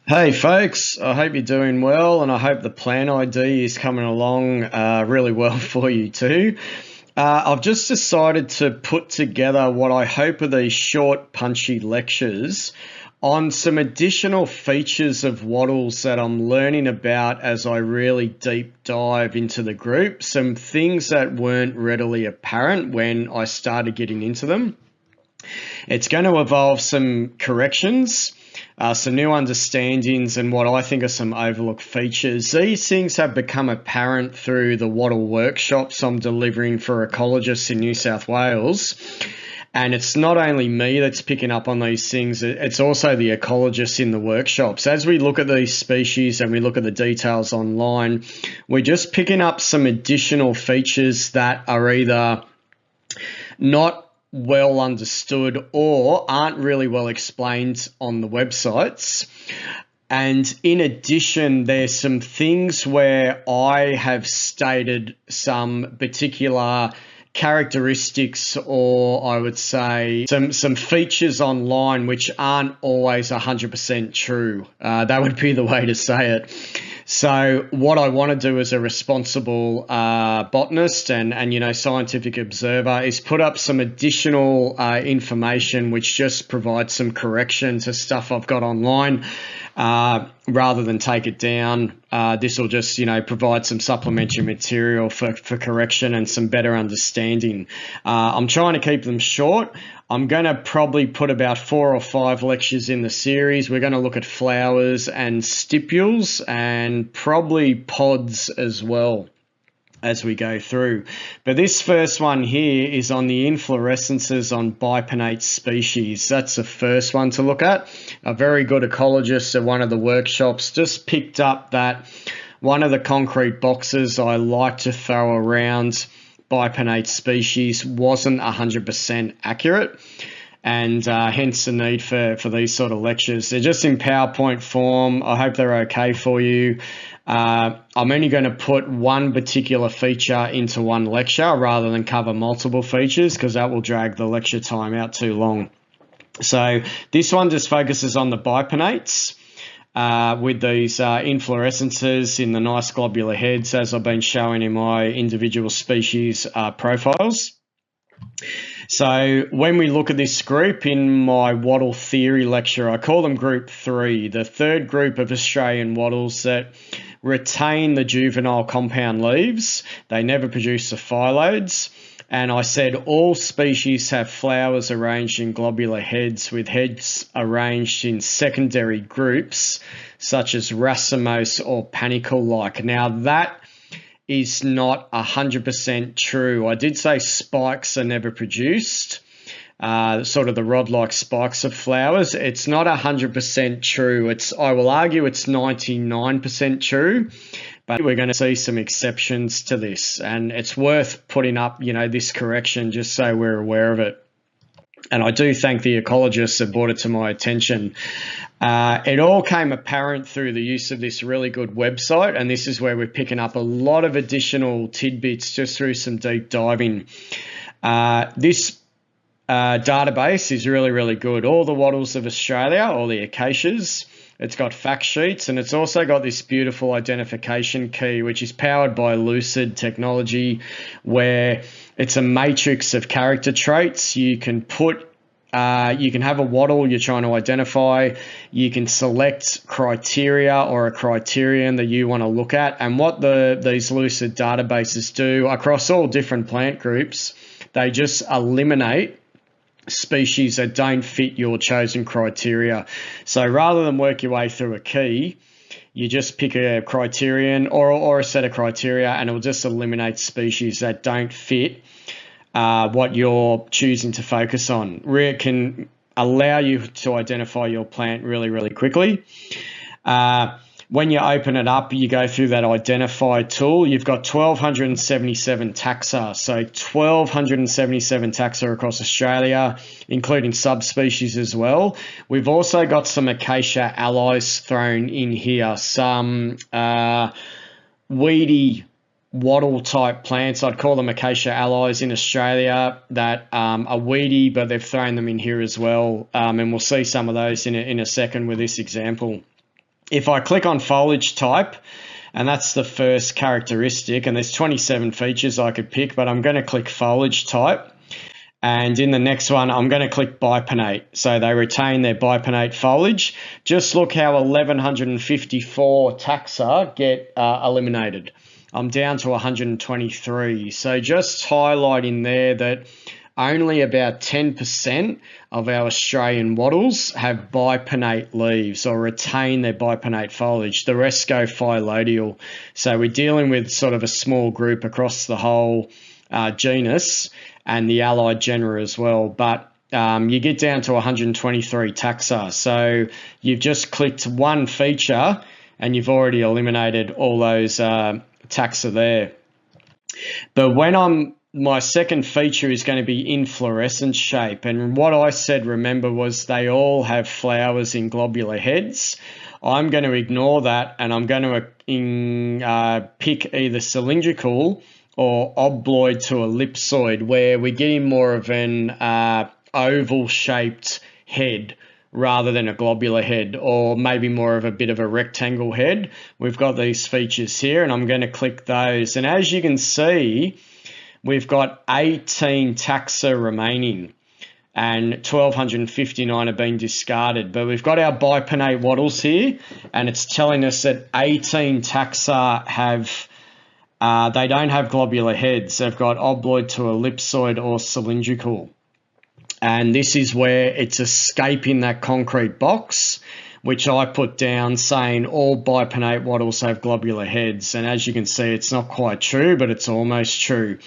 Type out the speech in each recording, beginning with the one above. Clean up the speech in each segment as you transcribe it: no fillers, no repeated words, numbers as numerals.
Hey folks, I hope you're doing well and I hope the plan ID is coming along really well for you too. I've just decided to put together what I hope are these short, punchy lectures on some additional features of Wattles that I'm learning about as I really deep dive into the group, some things that weren't readily apparent when I started getting into them. It's going to involve some corrections, some new understandings, and what I think are some overlooked features. These things have become apparent through the Wattle workshops I'm delivering for ecologists in New South Wales. And it's not only me that's picking up on these things, it's also the ecologists in the workshops. As we look at these species and we look at the details online, we're just picking up some additional features that are either not well understood or aren't really well explained on the websites. And in addition, there's some things where I have stated some particular characteristics, or I would say some features online which aren't always 100% true. That would be the way to say it. So what I want to do as a responsible botanist and scientific observer is put up some additional information which just provides some correction to stuff I've got online. Rather than take it down, this will just, provide some supplementary material for correction and some better understanding. I'm trying to keep them short. I'm going to probably put about 4 or 5 lectures in the series. We're going to look at flowers and stipules and probably pods as well as we go through. But this first one here is on the inflorescences on Bipinnate species. That's the first one to look at. A very good ecologist at one of the workshops just picked up that one of the concrete boxes I like to throw around Bipinnate species wasn't 100% accurate. And hence the need for these sort of lectures. They're just in PowerPoint form. I hope they're okay for you. I'm only going to put one particular feature into one lecture rather than cover multiple features, because that will drag the lecture time out too long. So this one just focuses on the bipinnates with these inflorescences in the nice globular heads, as I've been showing in my individual species profiles. So when we look at this group in my wattle theory lecture, I call them group 3, the third group of Australian wattles that retain the juvenile compound leaves. They never produce the phyllodes. And I said all species have flowers arranged in globular heads, with heads arranged in secondary groups such as racemose or panicle-like. Now that is not 100% true. I did say spikes are never produced, sort of the rod-like spikes of flowers. It's not 100% true. I will argue it's 99% true, but we're going to see some exceptions to this, and it's worth putting up, this correction just so we're aware of it. And I do thank the ecologists that brought it to my attention. It all came apparent through the use of this really good website, and this is where we're picking up a lot of additional tidbits just through some deep diving. This database is really, really good. All the wattles of Australia, all the acacias. It's got fact sheets, and it's also got this beautiful identification key, which is powered by Lucid technology, where it's a matrix of character traits. You can have a wattle you're trying to identify. You can select criteria or a criterion that you want to look at. And what these Lucid databases do across all different plant groups, they just eliminate species that don't fit your chosen criteria. So rather than work your way through a key, you just pick a criterion or a set of criteria, and it will just eliminate species that don't fit what you're choosing to focus on. It can allow you to identify your plant really, really quickly. When you open it up, you go through that identify tool. You've got 1,277 taxa, so 1,277 taxa across Australia, including subspecies as well. We've also got some acacia allies thrown in here, some weedy wattle type plants. I'd call them acacia allies in Australia that are weedy, but they've thrown them in here as well. And we'll see some of those in a second with this example. If I click on foliage type, and that's the first characteristic, and there's 27 features I could pick, but I'm going to click foliage type. And in the next one, I'm going to click Bipinnate. So they retain their Bipinnate foliage. Just look how 1,154 taxa get eliminated. I'm down to 123. So just highlighting there that only about 10% of our Australian wattles have bipinnate leaves or retain their bipinnate foliage. The rest go phylloidal. So we're dealing with sort of a small group across the whole genus and the allied genera as well. But you get down to 123 taxa. So you've just clicked one feature and you've already eliminated all those taxa there. But my second feature is going to be inflorescence shape. And what I said, remember, was they all have flowers in globular heads. I'm going to ignore that, and I'm going to pick either cylindrical or obloid to ellipsoid, where we're getting more of an oval-shaped head rather than a globular head, or maybe more of a bit of a rectangle head. We've got these features here, and I'm going to click those. And as you can see, we've got 18 taxa remaining and 1,259 have been discarded. But we've got our bipinnate wattles here, and it's telling us that 18 taxa have, they don't have globular heads. They've got obloid to ellipsoid or cylindrical. And this is where it's escaping that concrete box, which I put down saying all bipinnate wattles have globular heads. And as you can see, it's not quite true, but it's almost true.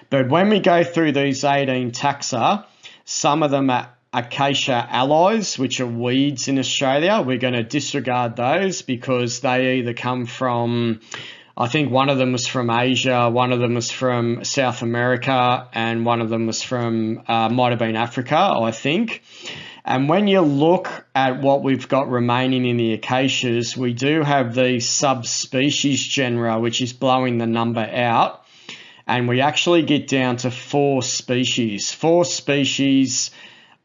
But when we go through these 18 taxa, some of them are acacia allies, which are weeds in Australia. We're going to disregard those because they either come from, I think one of them was from Asia, one of them was from South America, and one of them was from, might have been Africa, I think. And when you look at what we've got remaining in the acacias, we do have the subspecies genera, which is blowing the number out. And we actually get down to 4 species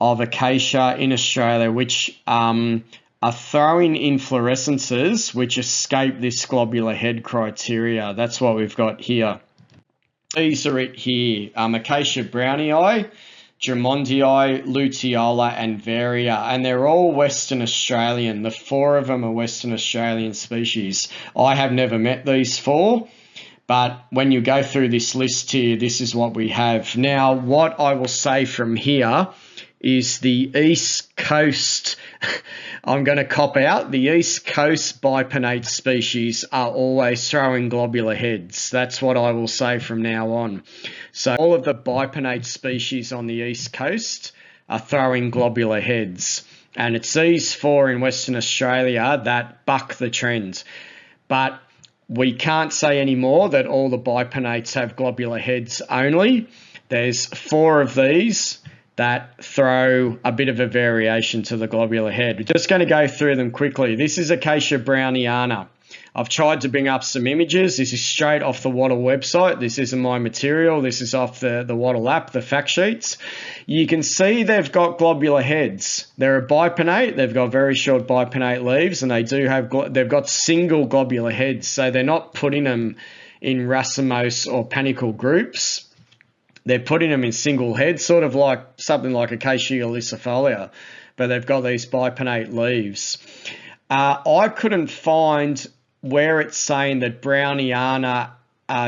of acacia in Australia, which are throwing inflorescences, which escape this globular head criteria. That's what we've got here. These are it here. Acacia brownii, Drummondii, luteola, and varia, and they're all Western Australian. The 4 of them are Western Australian species. I have never met these 4, but when you go through this list here, this is what we have. Now, what I will say from here is the East Coast, I'm going to cop out, the East Coast bipinnate species are always throwing globular heads. That's what I will say from now on. So all of the bipinnate species on the East Coast are throwing globular heads. And it's these 4 in Western Australia that buck the trend. But we can't say anymore that all the bipinnates have globular heads only. There's 4 of these that throw a bit of a variation to the globular head. We're just going to go through them quickly. This is Acacia browniana. I've tried to bring up some images. This is straight off the Wattle website. This isn't my material. This is off the Wattle app, the fact sheets. You can see they've got globular heads. They're a bipinnate. They've got very short bipinnate leaves, and they've got single globular heads. So they're not putting them in racemose or panicle groups. They're putting them in single heads, sort of like something like Acacia lisifolia, but they've got these bipinnate leaves. I couldn't find where it's saying that browniana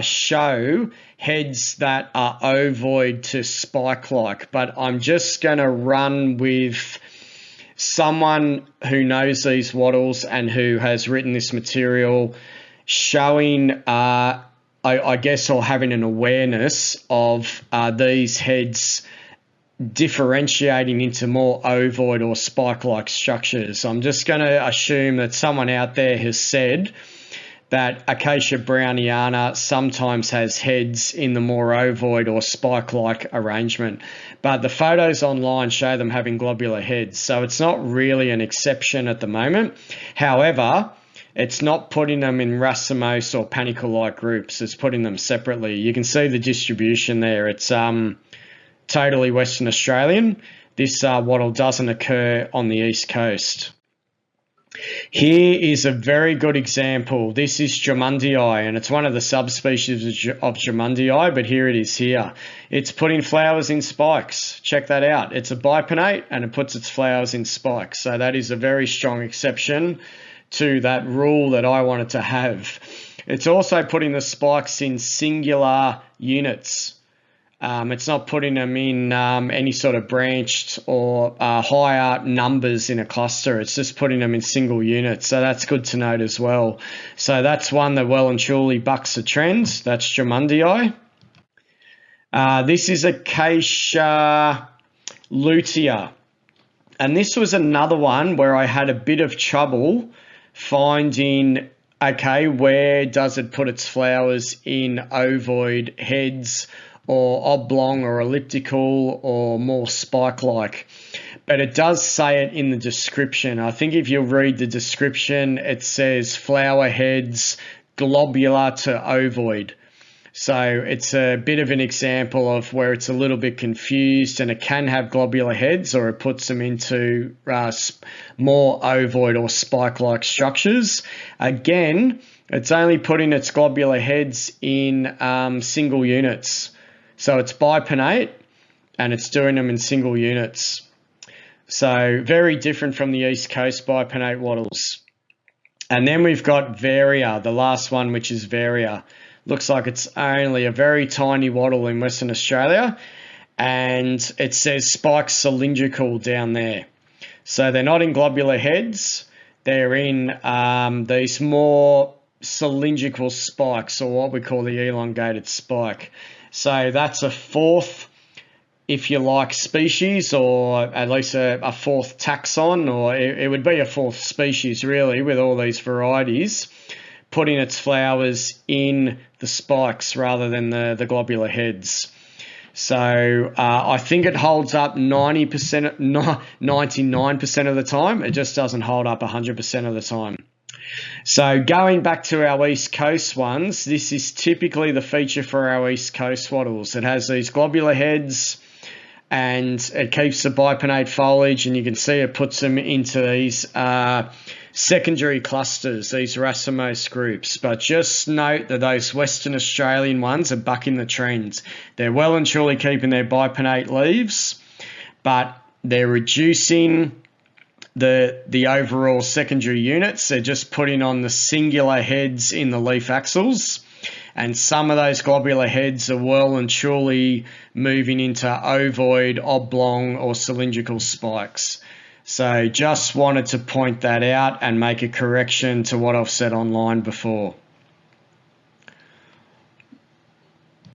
show heads that are ovoid to spike-like, but I'm just going to run with someone who knows these wattles and who has written this material showing I guess, or having an awareness of these heads differentiating into more ovoid or spike-like structures. I'm just going to assume that someone out there has said that Acacia browniana sometimes has heads in the more ovoid or spike-like arrangement, but the photos online show them having globular heads, so it's not really an exception at the moment. However, it's not putting them in racemose or panicle-like groups. It's putting them separately. You can see the distribution there. It's totally Western Australian. This wattle doesn't occur on the East Coast. Here is a very good example. This is Germundii, and it's one of the subspecies of Germundii, but here it is here. It's putting flowers in spikes. Check that out. It's a bipinnate, and it puts its flowers in spikes. So that is a very strong exception to that rule that I wanted to have. It's also putting the spikes in singular units. It's not putting them in any sort of branched or higher numbers in a cluster. It's just putting them in single units. So that's good to note as well. So that's one that well and truly bucks the trend. That's Germundii. This is Acacia lutea. And this was another one where I had a bit of trouble finding, okay, where does it put its flowers in ovoid heads or oblong or elliptical or more spike-like. But it does say it in the description. I think if you read the description, it says flower heads globular to ovoid. So it's a bit of an example of where it's a little bit confused, and it can have globular heads, or it puts them into more ovoid or spike-like structures. Again, it's only putting its globular heads in single units. So it's bipinnate, and it's doing them in single units. So very different from the East Coast bipinnate wattles. And then we've got Varia, the last one, which is Varia. Looks like it's only a very tiny wattle in Western Australia, and it says spikes cylindrical down there. So they're not in globular heads. They're in these more cylindrical spikes, or what we call the elongated spike. So that's a fourth, if you like, species, or at least a fourth taxon, or it would be a fourth species really with all these varieties, putting its flowers in the spikes rather than the globular heads. So I think it holds up 99% of the time. It just doesn't hold up 100% of the time. So going back to our East Coast ones, this is typically the feature for our East Coast wattles. It has these globular heads, and it keeps the bipinnate foliage, and you can see it puts them into these secondary clusters, these racemose groups. But just note that those Western Australian ones are bucking the trend. They're well and truly keeping their bipinnate leaves, but they're reducing the overall secondary units. They're just putting on the singular heads in the leaf axils, and some of those globular heads are well and truly moving into ovoid, oblong or cylindrical spikes. So just wanted to point that out and make a correction to what I've said online before.